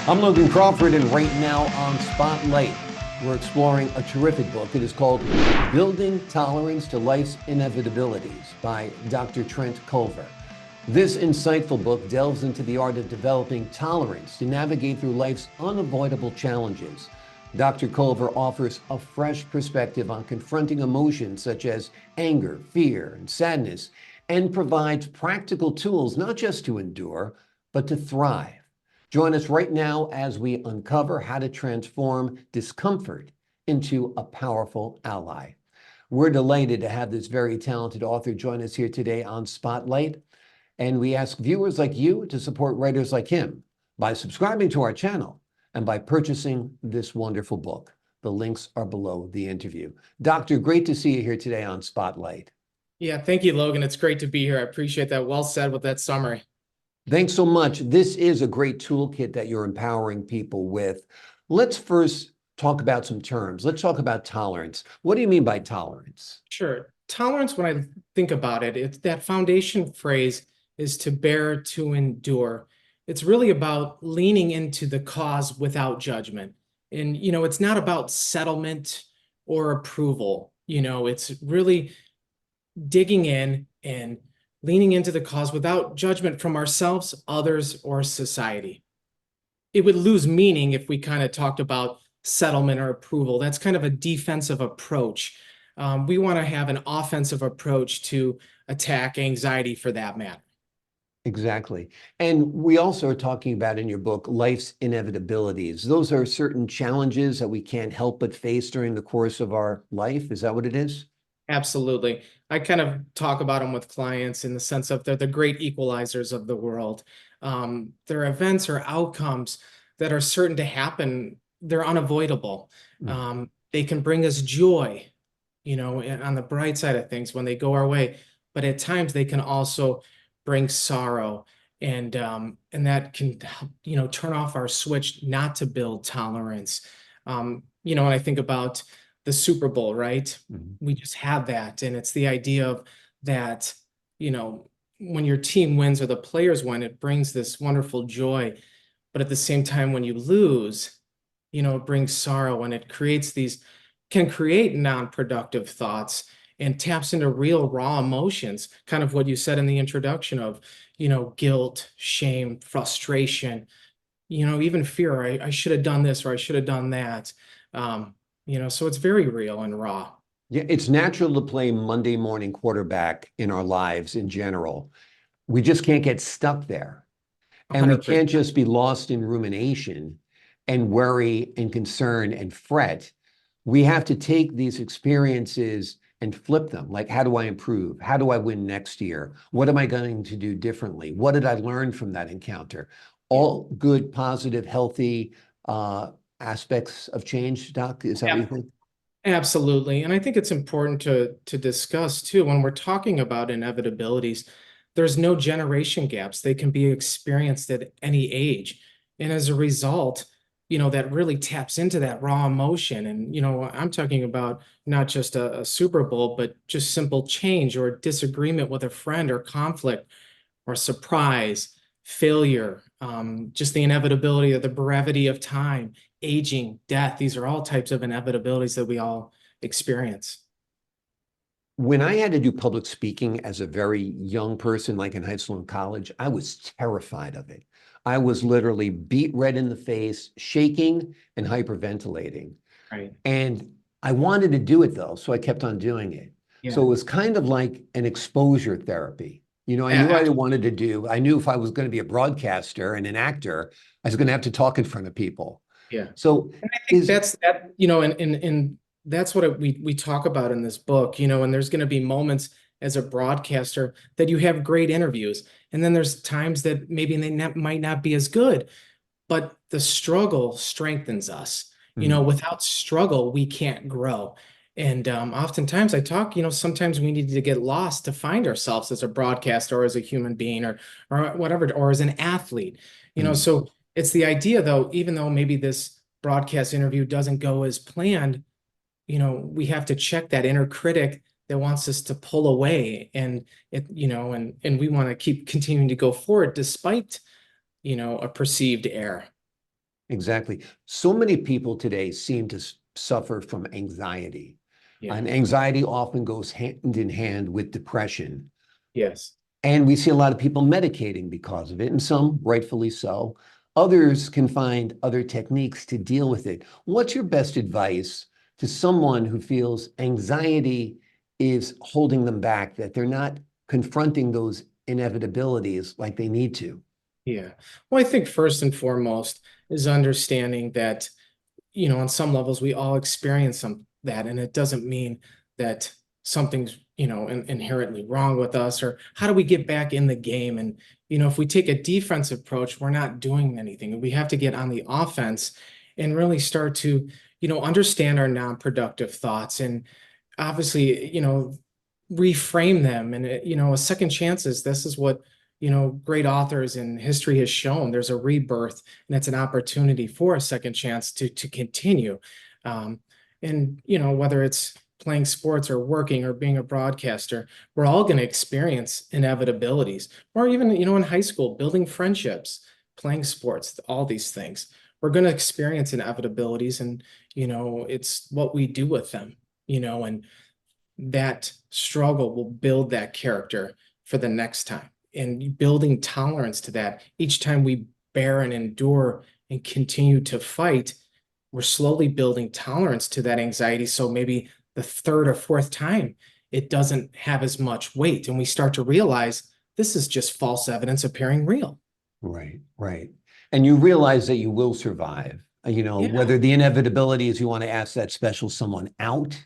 I'm Logan Crawford, and right now on Spotlight, we're exploring a terrific book. It is called Building Tolerance to Life's Inevitabilities by Dr. Trent Culver. This insightful book delves into the art of developing tolerance to navigate through life's unavoidable challenges. Dr. Culver offers a fresh perspective on confronting emotions such as anger, fear, and sadness, and provides practical tools not just to endure, but to thrive. Join us right now as we uncover how to transform discomfort into a powerful ally. We're delighted to have this very talented author join us here today on Spotlight, and we ask viewers like you to support writers like him by subscribing to our channel and by purchasing this wonderful book. The links are below the interview. Doctor, great to see you here today on Spotlight. Yeah, thank you, Logan. It's great to be here. I appreciate that. Well said with that summary. Thanks so much. This is a great toolkit that you're empowering people with. Let's first talk about some terms. Let's talk about tolerance. What do you mean by tolerance? Sure. Tolerance, when I think about it, it's that foundation phrase is to bear, to endure. It's really about leaning into the cause without judgment. And, it's not about settlement or approval. It's really digging in and leaning into the cause without judgment from ourselves, others, or society. It would lose meaning if we kind of talked about settlement or approval. That's kind of a defensive approach. We want to have an offensive approach to attack anxiety for that matter. Exactly. And we also are talking about in your book, life's inevitabilities. Those are certain challenges that we can't help but face during the course of our life. Is that what it is? Absolutely. I kind of talk about them with clients in the sense of they're the great equalizers of the world. They're events or outcomes that are certain to happen. They're unavoidable. They can bring us joy, on the bright side of things when they go our way. But at times they can also bring sorrow, and that can, turn off our switch not to build tolerance. When I think about the Super Bowl, right? We just had that. And it's the idea of that, when your team wins or the players win, it brings this wonderful joy. But at the same time, when you lose, it brings sorrow, and it can create non-productive thoughts and taps into real raw emotions, kind of what you said in the introduction of, guilt, shame, frustration, even fear. I should have done this or I should have done that. So it's very real and raw. Yeah, it's natural to play Monday morning quarterback in our lives in general. We just can't get stuck there. And we 100%. can't just be lost in rumination and worry and concern and fret. We have to take these experiences and flip them. Like, how do I improve? How do I win next year? What am I going to do differently? What did I learn from that encounter? All good, positive, healthy aspects of change, Doc. Is that what you think? Absolutely. And I think it's important to discuss too, when we're talking about inevitabilities, there's no generation gaps. They can be experienced at any age. And as a result, that really taps into that raw emotion. And, I'm talking about not just a Super Bowl, but just simple change or disagreement with a friend or conflict or surprise, failure, just the inevitability of the brevity of time, aging, death. These are all types of inevitabilities that we all experience. When I had to do public speaking as a very young person, like in high school and college, I was terrified of it. I was literally beat red in the face, shaking and hyperventilating. Right. And I wanted to do it though, so I kept on doing it. Yeah. So it was kind of like an exposure therapy. I knew what I wanted to do. I knew if I was going to be a broadcaster and an actor, I was going to have to talk in front of people. Yeah. So and I think that's that, and that's what we talk about in this book, and there's going to be moments as a broadcaster that you have great interviews. And then there's times that maybe might not be as good, but the struggle strengthens us. Without struggle, we can't grow. And oftentimes I talk, sometimes we need to get lost to find ourselves as a broadcaster or as a human being or whatever, or as an athlete, so it's the idea though, even though maybe this broadcast interview doesn't go as planned, we have to check that inner critic that wants us to pull away, and and we want to keep continuing to go forward despite, a perceived error. exactly. So many people today seem to suffer from anxiety. Yeah. And anxiety often goes hand in hand with depression. Yes. And we see a lot of people medicating because of it, and some rightfully so. Others can find other techniques to deal with it. What's your best advice to someone who feels anxiety is holding them back, that they're not confronting those inevitabilities like they need to? Yeah. Well, I think first and foremost is understanding that, on some levels, we all experience that, and it doesn't mean that something's, inherently wrong with us, or how do we get back in the game? And, if we take a defensive approach, we're not doing anything. We have to get on the offense and really start to, understand our non-productive thoughts and obviously, reframe them. And, a second chances, this is what, great authors in history has shown. There's a rebirth, and it's an opportunity for a second chance to continue. Um, and, whether it's playing sports or working or being a broadcaster, we're all going to experience inevitabilities. Or even, in high school, building friendships, playing sports, all these things. We're going to experience inevitabilities, and, it's what we do with them, and that struggle will build that character for the next time, and building tolerance to that. Each time we bear and endure and continue to fight, we're slowly building tolerance to that anxiety. So maybe the third or fourth time, it doesn't have as much weight. And we start to realize this is just false evidence appearing real. Right, right. And you realize that you will survive. Yeah, Whether the inevitability is you want to ask that special someone out,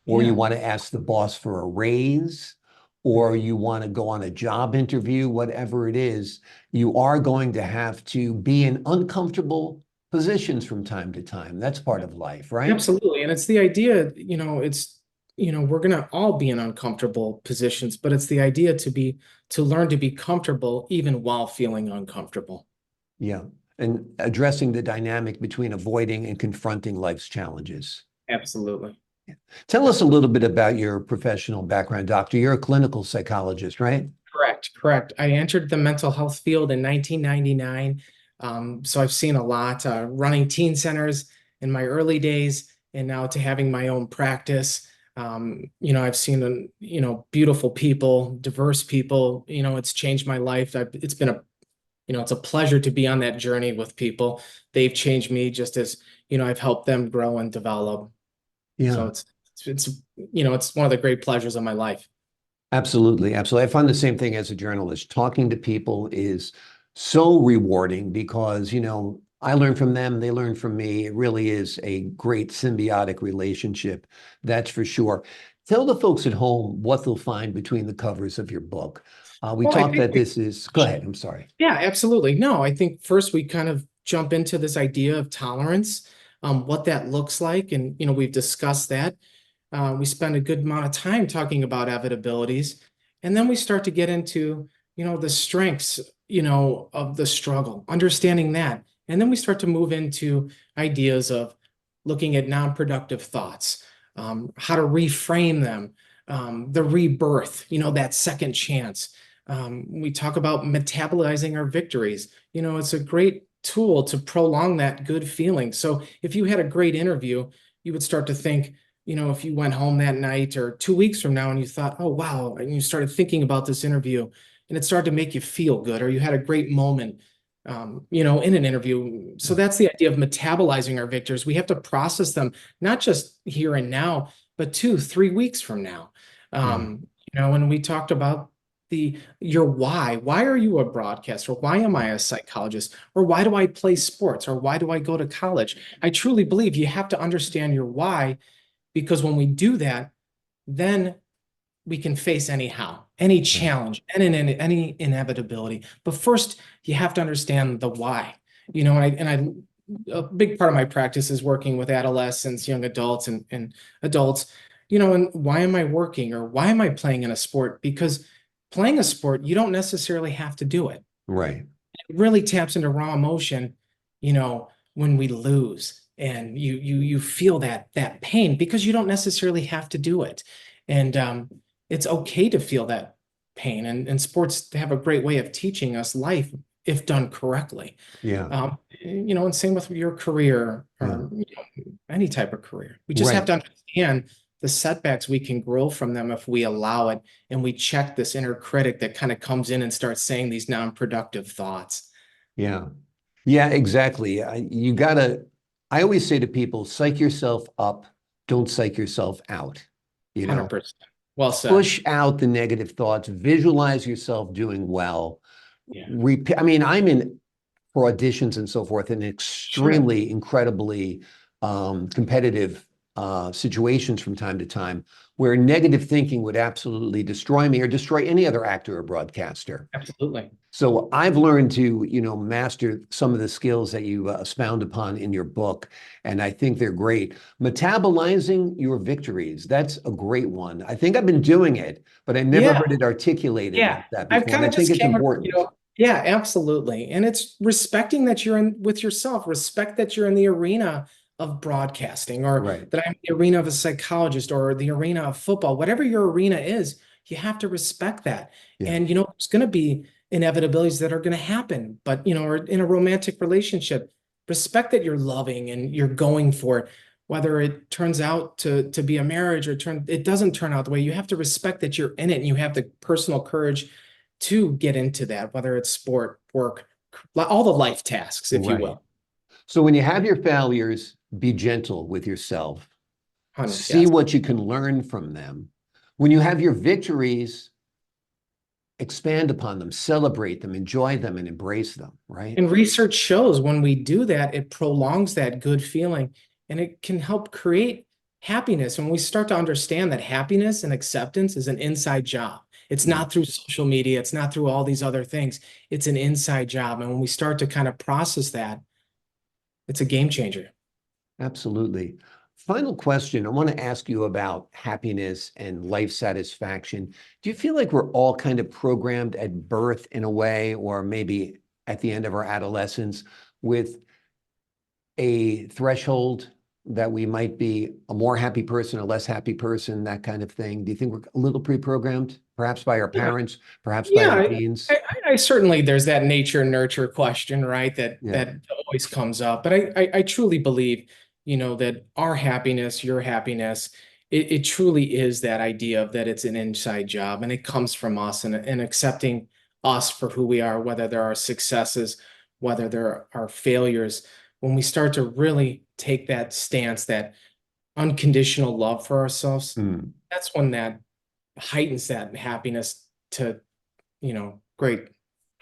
or you yeah, want to ask the boss for a raise, or you want to go on a job interview, whatever it is, you are going to have to be in uncomfortable positions from time to time. That's part of life, right? absolutely. And it's the idea, we're going to all be in uncomfortable positions, but it's the idea to learn to be comfortable even while feeling uncomfortable. Yeah. And addressing the dynamic between avoiding and confronting life's challenges. Absolutely. Tell us a little bit about your professional background, doctor. You're a clinical psychologist, right? Correct, correct. I entered the mental health field in 1999. So I've seen a lot, running teen centers in my early days, and now to having my own practice. I've seen, beautiful people, diverse people. It's changed my life. It's been it's a pleasure to be on that journey with people. They've changed me just as, I've helped them grow and develop. So Yeah. it's one of the great pleasures of my life. Absolutely, absolutely. I find the same thing as a journalist. Talking to people is so rewarding because, I learn from them, they learn from me. It really is a great symbiotic relationship, that's for sure. Tell the folks at home what they'll find between the covers of your book. We Well, I talked think that this is, go ahead, I'm sorry. yeah, absolutely. No, I think first we kind of jump into this idea of tolerance, what that looks like. And, we've discussed that. We spend a good amount of time talking about inevitabilities. And then we start to get into, the strengths, of the struggle, understanding that. And then we start to move into ideas of looking at non-productive thoughts, how to reframe them, the rebirth, that second chance. We talk about metabolizing our victories. It's a great tool to prolong that good feeling. So if you had a great interview, you would start to think, if you went home that night or 2 weeks from now and you thought, oh, wow, and you started thinking about this interview and it started to make you feel good, or you had a great moment, in an interview. So that's the idea of metabolizing our victories. We have to process them, not just here and now, but 2, 3 weeks from now. Yeah, When we talked about your why are you a broadcaster? Why am I a psychologist? Or why do I play sports? Or why do I go to college? I truly believe you have to understand your why, because when we do that, then we can face any right. challenge, and any inevitability. But first, you have to understand the why. A big part of my practice is working with adolescents, young adults, and adults. And why am I working, or why am I playing in a sport? Because playing a sport, you don't necessarily have to do it. Right. It really taps into raw emotion, when we lose, and you feel that pain because you don't necessarily have to do it. And it's okay to feel that pain. And sports have a great way of teaching us life if done correctly. Yeah. And same with your career Yeah. or any type of career. We just have Right. to understand the setbacks. We can grow from them if we allow it, and we check this inner critic that kind of comes in and starts saying these non-productive thoughts. Yeah. Yeah, exactly. I always say to people, psych yourself up, don't psych yourself out. 100%. Well said. Push out the negative thoughts, visualize yourself doing well. Yeah. I mean, I'm in for auditions and so forth in Sure. extremely, incredibly competitive situations from time to time where negative thinking would absolutely destroy me or destroy any other actor or broadcaster. Absolutely. So I've learned to, master some of the skills that you expound upon in your book, and I think they're great. Metabolizing your victories, that's a great one. I think I've been doing it, but I never Yeah. heard it articulated Yeah. like that I've before, and kind I of think just it's came, important. yeah, absolutely. And it's respecting that you're in with yourself, respect that you're in the arena of broadcasting, or Right. that I'm in the arena of a psychologist, or the arena of football, whatever your arena is, you have to respect that. Yeah. And, there's going to be inevitabilities that are going to happen, but, or in a romantic relationship, respect that you're loving and you're going for it. Whether it turns out to be a marriage or it doesn't turn out the way, you have to respect that you're in it and you have the personal courage to get into that, whether it's sport, work, all the life tasks, if you Right. will. So when you have your failures, be gentle with yourself. See Yes. what you can learn from them. When you have your victories, expand upon them, celebrate them, enjoy them, and embrace them, right? And research shows when we do that, it prolongs that good feeling and it can help create happiness. When we start to understand that happiness and acceptance is an inside job, it's not through social media, it's not through all these other things, it's an inside job. And when we start to kind of process that, it's a game changer. Absolutely. Final question. I want to ask you about happiness and life satisfaction. Do you feel like we're all kind of programmed at birth in a way, or maybe at the end of our adolescence, with a threshold that we might be a more happy person, a less happy person, that kind of thing? Do you think we're a little pre-programmed, perhaps by our Yeah. parents, perhaps by our Yeah, genes? I certainly, there's that nature nurture question, right? Yeah. That always comes up. But I truly believe, that our happiness, your happiness, it truly is that idea of that it's an inside job and it comes from us, and accepting us for who we are, whether there are successes, whether there are failures. When we start to really take that stance, that unconditional love for ourselves, Mm. that's when that heightens that happiness to great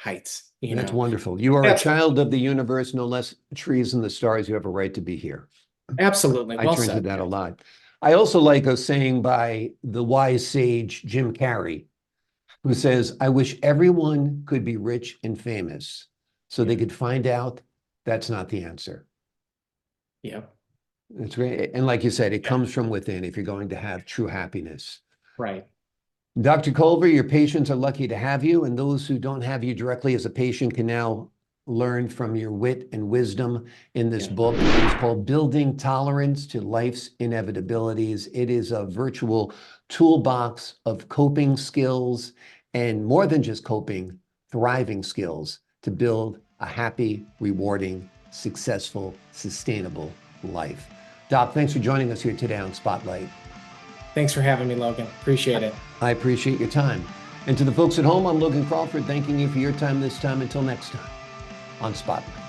heights, That's wonderful. You are a That's child of the universe, no less trees and the stars. You have a right to be here. absolutely I well turn to said. that a lot. I also like a saying by the wise sage Jim Carrey, who says, I wish everyone could be rich and famous so they could find out that's not the answer. Yeah. It's great. And like you said, it Yeah. comes from within if you're going to have true happiness. Right. Dr. Culver, your patients are lucky to have you, and those who don't have you directly as a patient can now learn from your wit and wisdom in this book. It's called Building Tolerance to Life's Inevitabilities. It is a virtual toolbox of coping skills, and more than just coping, thriving skills to build a happy, rewarding, successful, sustainable life. Doc, thanks for joining us here today on Spotlight. Thanks for having me, Logan. Appreciate it. I appreciate your time. And to the folks at home, I'm Logan Crawford, thanking you for your time this time. Until next time on Spotlight.